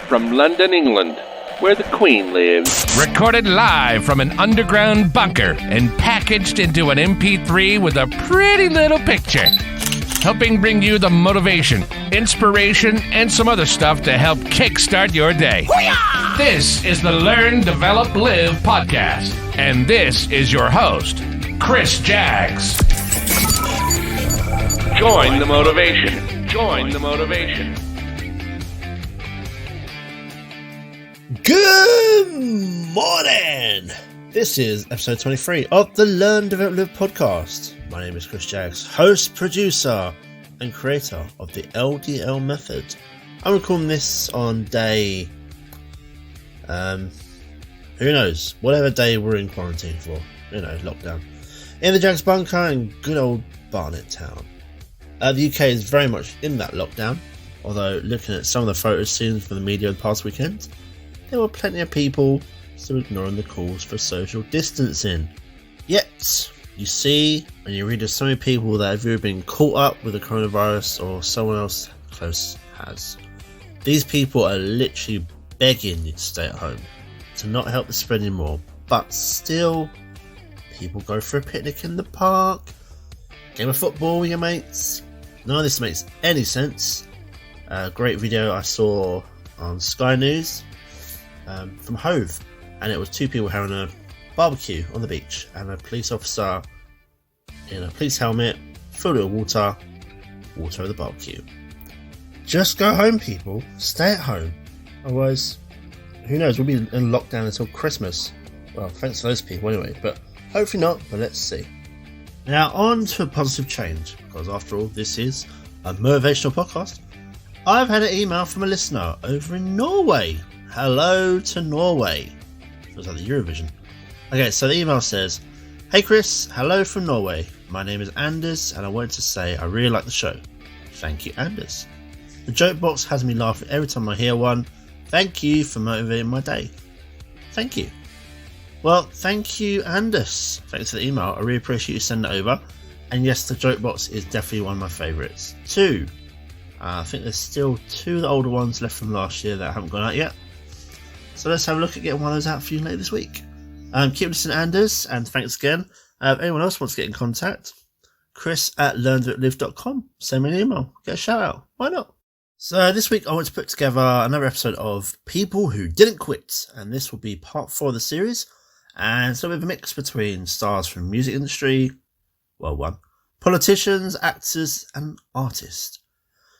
from London, England, where the Queen lives. Recorded live from an underground bunker and packaged into an MP3 with a pretty little picture. Helping bring you the motivation, inspiration, and some other stuff to help kickstart your day. Hoo-yah! This is the Learn, Develop, Live podcast. And this is your host, Chris Jaggs. Join the motivation. Join the motivation. Good morning! This is episode 23 of the Learn, Develop, Live podcast. My name is Chris Jaggs, host, producer, and creator of the LDL method. I'm recording this on day, who knows, whatever day we're in quarantine for, lockdown. In the Jaggs bunker in good old Barnet town. The UK is very much in that lockdown, although looking at some of the photos seen from the media the past weekend, there were plenty of people still ignoring the calls for social distancing. Yet, you see and you read of so many people that have either been caught up with the coronavirus or someone else close has. These people are literally begging you to stay at home, to not help the spread anymore, but still, people go for a picnic in the park, game of football with your mates. None of this makes any sense. A great video I saw on Sky News from Hove, and it was two people having a barbecue on the beach and a police officer in a police helmet filled with water over the barbecue. Just go home, people. Stay at home. Otherwise, who knows, we'll be in lockdown until Christmas. Well, thanks to those people anyway, but hopefully not, but let's see. Now on to a positive change, because after all, this is a motivational podcast. I've had an email from a listener over in Norway. Hello to Norway. Feels like the Eurovision. Okay, so the email says, "Hey Chris, hello from Norway. My name is Anders and I wanted to say I really like the show. Thank you, Anders. The joke box has me laughing every time I hear one. Thank you for motivating my day." Thank you. Well, thank you, Anders. Thanks for the email. I really appreciate you sending it over. And yes, the joke box is definitely one of my favourites. Two. I think there's still two of the older ones left from last year that haven't gone out yet. So let's have a look at getting one of those out for you later this week. Keep listening, Anders, and thanks again. If anyone else wants to get in contact, chris@learndeveloplive.com. Send me an email. Get a shout out. Why not? So this week I want to put together another episode of People Who Didn't Quit, and this will be part 4 of the series. And so we have a mix between stars from the music industry, politicians, actors, and artists.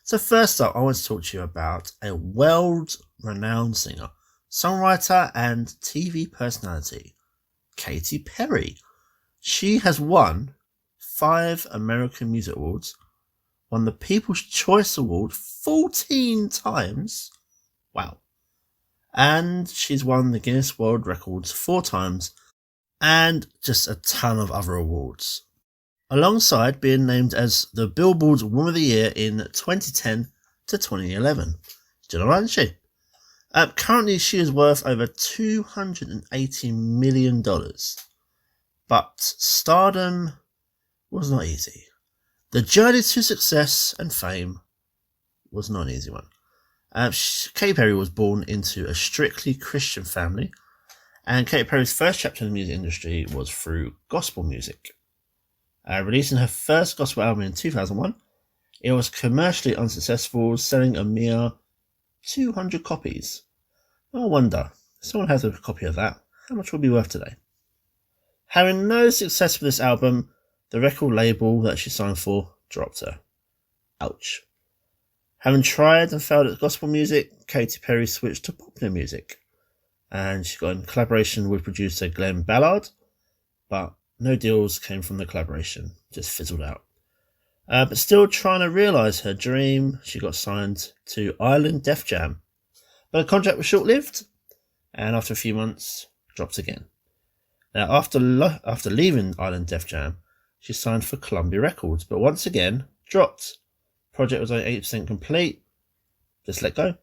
So first up, I want to talk to you about a world-renowned singer, songwriter, and TV personality, Katy Perry. She has won 5 American Music Awards, won the People's Choice Award 14 times. Wow. And she's won the Guinness World Records 4 times, and just a ton of other awards. Alongside being named as the Billboard Woman of the Year in 2010 to 2011. Do you know what, isn't she? Currently, she is worth over $280 million. But stardom was not easy. The journey to success and fame was not an easy one. Katy Perry was born into a strictly Christian family, and Katy Perry's first chapter in the music industry was through gospel music. Releasing her first gospel album in 2001, it was commercially unsuccessful, selling a mere 200 copies. I wonder, if someone has a copy of that, how much would it be worth today? Having no success with this album, the record label that she signed for dropped her. Ouch. Having tried and failed at gospel music, Katy Perry switched to popular music. And she got in collaboration with producer Glenn Ballard, but no deals came from the collaboration, just fizzled out. But still trying to realise her dream, she got signed to Ireland Def Jam. But the contract was short-lived, and after a few months, dropped again. Now, after leaving Ireland Def Jam, she signed for Columbia Records, but once again, dropped. Project was only 80% complete, just let go.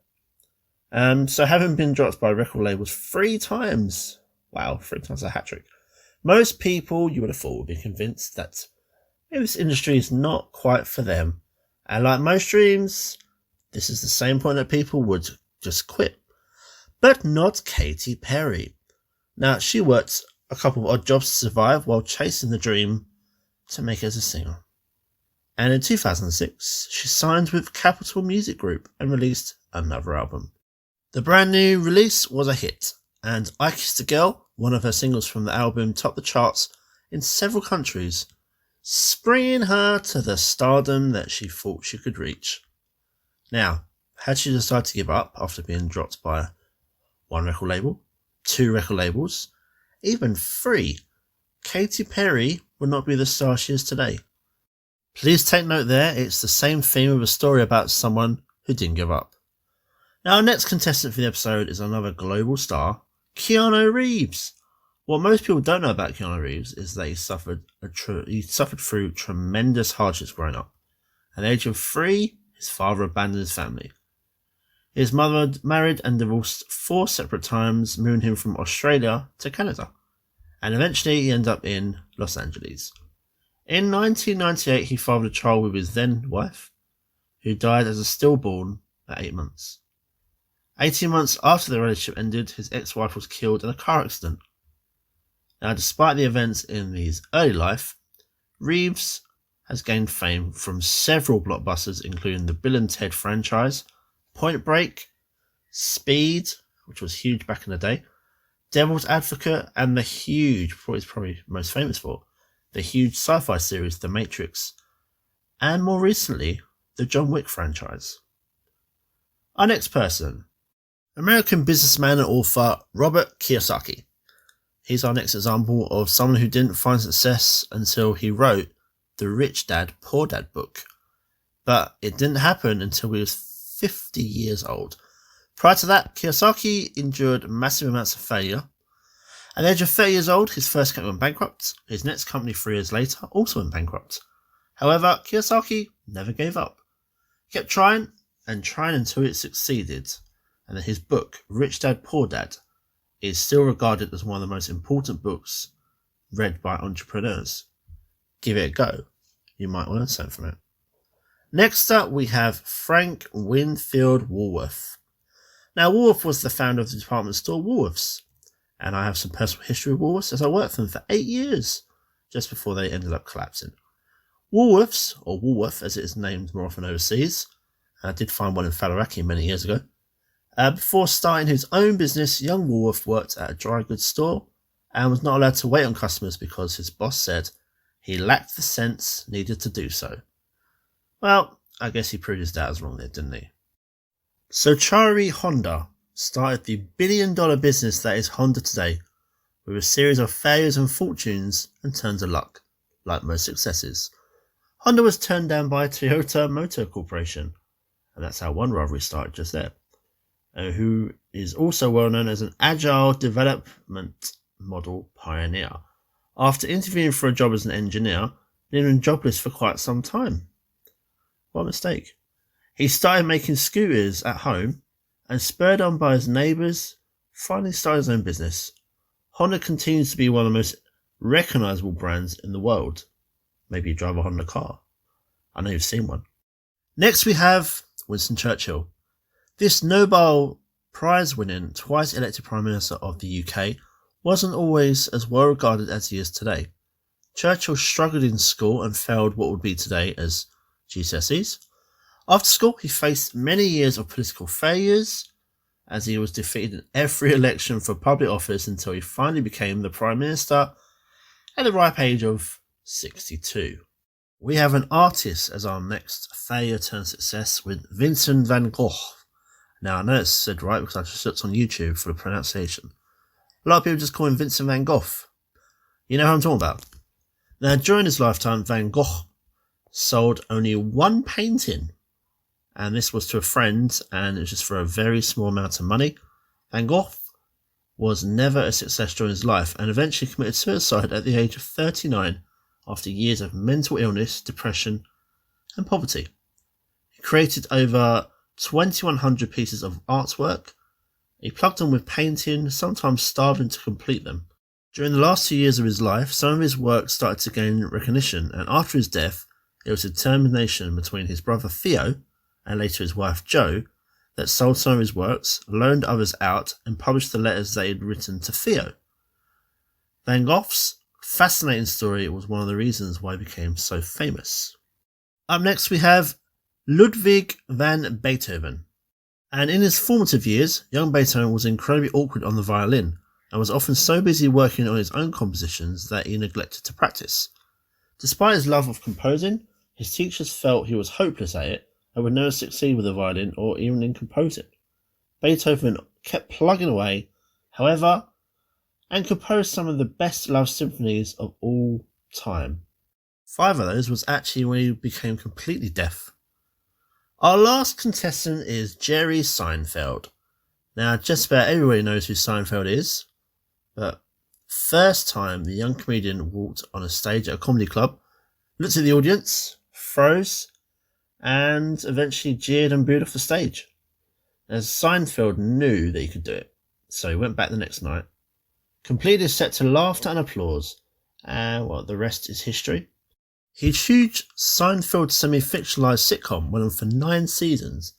So having been dropped by record labels 3 times, wow, 3 times a hat trick. Most people, you would have thought, would be convinced that maybe this industry is not quite for them. And like most dreams, this is the same point that people would just quit. But not Katy Perry. Now, she worked a couple of odd jobs to survive while chasing the dream to make it as a singer. And in 2006, she signed with Capitol Music Group and released another album. The brand new release was a hit, and I Kissed a Girl, one of her singles from the album, topped the charts in several countries, springing her to the stardom that she thought she could reach. Now, had she decided to give up after being dropped by one record label, 2 record labels, even 3, Katy Perry would not be the star she is today. Please take note there, it's the same theme of a story about someone who didn't give up. Now, our next contestant for the episode is another global star, Keanu Reeves. What most people don't know about Keanu Reeves is that he suffered through tremendous hardships growing up. At the age of 3, his father abandoned his family. His mother married and divorced 4 separate times, moving him from Australia to Canada. And eventually he ended up in Los Angeles. In 1998, he fathered a child with his then wife, who died as a stillborn at 8 months. 18 months after the relationship ended, his ex-wife was killed in a car accident. Now, despite the events in his early life, Reeves has gained fame from several blockbusters, including the Bill and Ted franchise, Point Break, Speed, which was huge back in the day, Devil's Advocate, and the huge, what he's probably most famous for, the huge sci-fi series The Matrix, and more recently, the John Wick franchise. Our next person, American businessman and author Robert Kiyosaki. He's our next example of someone who didn't find success until he wrote the Rich Dad, Poor Dad book. But it didn't happen until he was 50 years old. Prior to that, Kiyosaki endured massive amounts of failure. At the age of 30 years old, his first company went bankrupt. His next company 3 years later also went bankrupt. However, Kiyosaki never gave up. He kept trying and trying until it succeeded. And then his book, Rich Dad, Poor Dad, is still regarded as one of the most important books read by entrepreneurs. Give it a go. You might learn something from it. Next up, we have Frank Winfield Woolworth. Now, Woolworth was the founder of the department store Woolworths, and I have some personal history with Woolworths as I worked for them for 8 years, just before they ended up collapsing. Woolworths, or Woolworth as it is named more often overseas, I did find one in Faliraki many years ago. Before starting his own business, young Woolworth worked at a dry goods store and was not allowed to wait on customers because his boss said he lacked the sense needed to do so. Well, I guess he proved his doubters wrong there, didn't he? Soichiro Honda started the billion-dollar business that is Honda today with a series of failures and fortunes and turns of luck, like most successes. Honda was turned down by Toyota Motor Corporation, and that's how one rivalry started just there. Who is also well known as an agile development model pioneer. After interviewing for a job as an engineer, he'd been jobless for quite some time. What a mistake. He started making scooters at home and, spurred on by his neighbours, finally started his own business. Honda continues to be one of the most recognisable brands in the world. Maybe you drive a Honda car. I know you've seen one. Next we have Winston Churchill. This Nobel Prize-winning, twice elected Prime Minister of the UK wasn't always as well regarded as he is today. Churchill struggled in school and failed what would be today as GCSEs. After school, he faced many years of political failures as he was defeated in every election for public office until he finally became the Prime Minister at the ripe age of 62. We have an artist as our next failure turned success with Vincent van Gogh. Now, I know it's said right because I just looked on YouTube for the pronunciation. A lot of people just call him Vincent van Gogh. You know who I'm talking about. Now, during his lifetime, Van Gogh sold only one painting, and this was to a friend, and it was just for a very small amount of money. Van Gogh was never a success during his life and eventually committed suicide at the age of 39 after years of mental illness, depression, and poverty. He created over 2,100 pieces of artwork. He plugged on with painting, sometimes starving to complete them. During the last 2 years of his life, some of his work started to gain recognition, and after his death, it was a determination between his brother Theo and later his wife Jo that sold some of his works, loaned others out, and published the letters they had written to Theo. Van Gogh's fascinating story was one of the reasons why he became so famous. Up next we have Ludwig van Beethoven. And in his formative years, young Beethoven was incredibly awkward on the violin and was often so busy working on his own compositions that he neglected to practice. Despite his love of composing, his teachers felt he was hopeless at it and would never succeed with the violin or even in composing. Beethoven kept plugging away, however, and composed some of the best loved symphonies of all time. 5 of those was actually when he became completely deaf. Our last contestant is Jerry Seinfeld. Now, just about everybody knows who Seinfeld is, but first time the young comedian walked on a stage at a comedy club, looked at the audience, froze, and eventually jeered and booed off the stage. As Seinfeld knew that he could do it, so he went back the next night, completed his set to laughter and applause, and the rest is history. His huge Seinfeld semi-fictionalized sitcom went on for 9 seasons,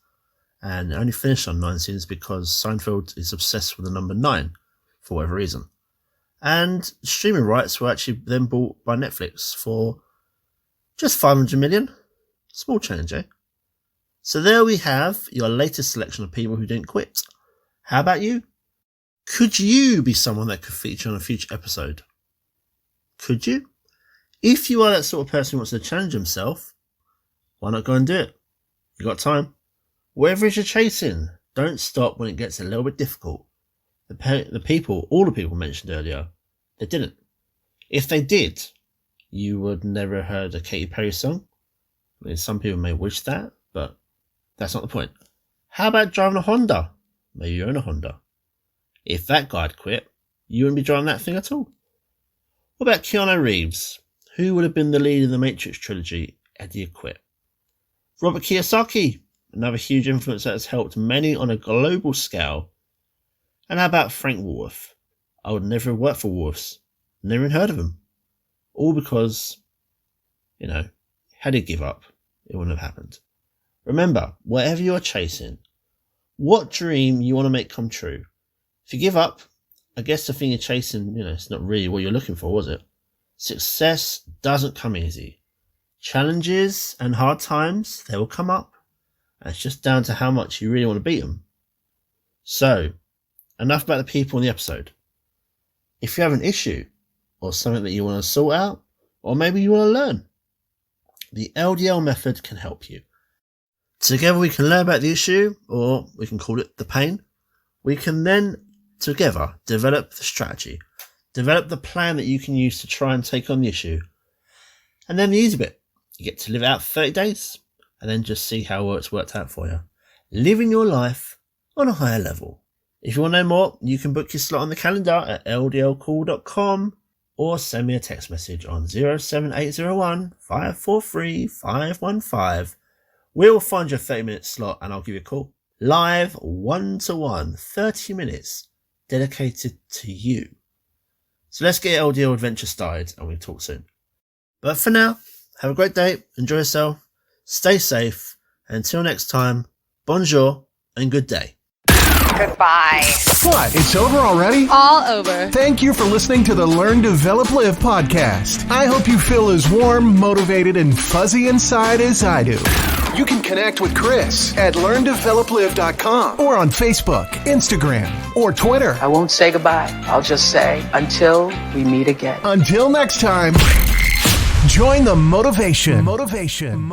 and only finished on 9 seasons because Seinfeld is obsessed with the number 9, for whatever reason. And streaming rights were actually then bought by Netflix for just $500 million. Small change, eh? So there we have your latest selection of people who didn't quit. How about you? Could you be someone that could feature on a future episode? Could you? If you are that sort of person who wants to challenge himself, why not go and do it? You got time. Whatever it is you're chasing, don't stop when it gets a little bit difficult. All the people mentioned earlier, they didn't. If they did, you would never have heard a Katy Perry song. I mean, some people may wish that, but that's not the point. How about driving a Honda? Maybe you own a Honda. If that guy'd quit, you wouldn't be driving that thing at all. What about Keanu Reeves? Who would have been the lead in the Matrix trilogy had he quit? Robert Kiyosaki, another huge influence that has helped many on a global scale. And how about Frank Wolf? I would never have worked for Wolves. Never even heard of him. All because, had he give up, it wouldn't have happened. Remember, whatever you are chasing, what dream you want to make come true. If you give up, I guess the thing you're chasing, it's not really what you're looking for, was it? Success doesn't come easy. Challenges and hard times, they will come up. And it's just down to how much you really want to beat them. So, enough about the people in the episode. If you have an issue or something that you want to sort out, or maybe you want to learn, the LDL method can help you. Together we can learn about the issue, or we can call it the pain. We can then together develop the strategy, develop the plan that you can use to try and take on the issue. And then the easy bit, you get to live out 30 days and then just see how it's worked out for you. Living your life on a higher level. If you want to know more, you can book your slot on the calendar at ldlcall.com or send me a text message on 07801 543 515. We'll find your 30-minute slot and I'll give you a call. Live, 1-to-1, 30 minutes dedicated to you. So let's get LDL adventure started and we'll talk soon. But for now, have a great day, enjoy yourself, stay safe, and until next time, bonjour and good day. Goodbye. What? It's over already? All over. Thank you for listening to the Learn, Develop, Live podcast. I hope you feel as warm, motivated, and fuzzy inside as I do. You can connect with Chris at LearnDevelopLive.com or on Facebook, Instagram, or Twitter. I won't say goodbye. I'll just say until we meet again. Until next time, join the motivation. Motivation.